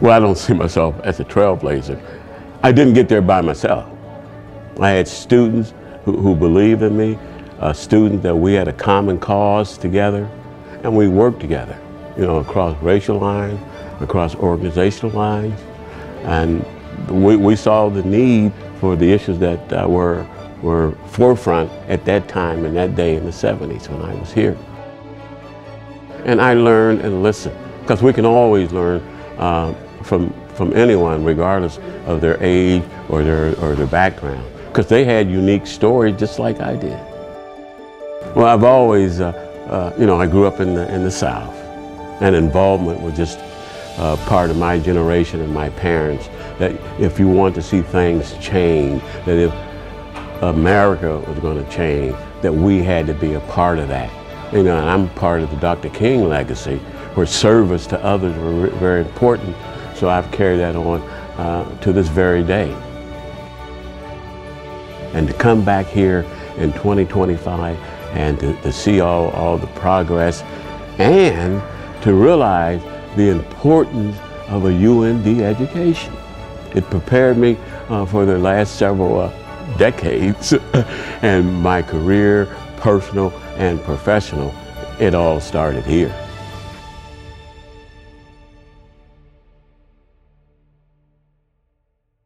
Well, I don't see myself as a trailblazer. I didn't get there by myself. I had students who believed in me, students that we had a common cause together, and we worked together, you know, across racial lines, across organizational lines, and we saw the need for the issues that were forefront at that time and that day in the 70s when I was here. And I learned and listened, because we can always learn from anyone, regardless of their age or their background, because they had unique stories just like I did. Well, I've always, you know, I grew up in the South, and involvement was just part of my generation and my parents, that if you want to see things change, that if America was going to change, that we had to be a part of that. You know, and I'm part of the Dr. King legacy, where service to others were very important, so I've carried that on to this very day. And to come back here in 2025 and to see all the progress, and to realize the importance of a UND education. It prepared me for the last several decades, and my career, personal and professional, it all started here.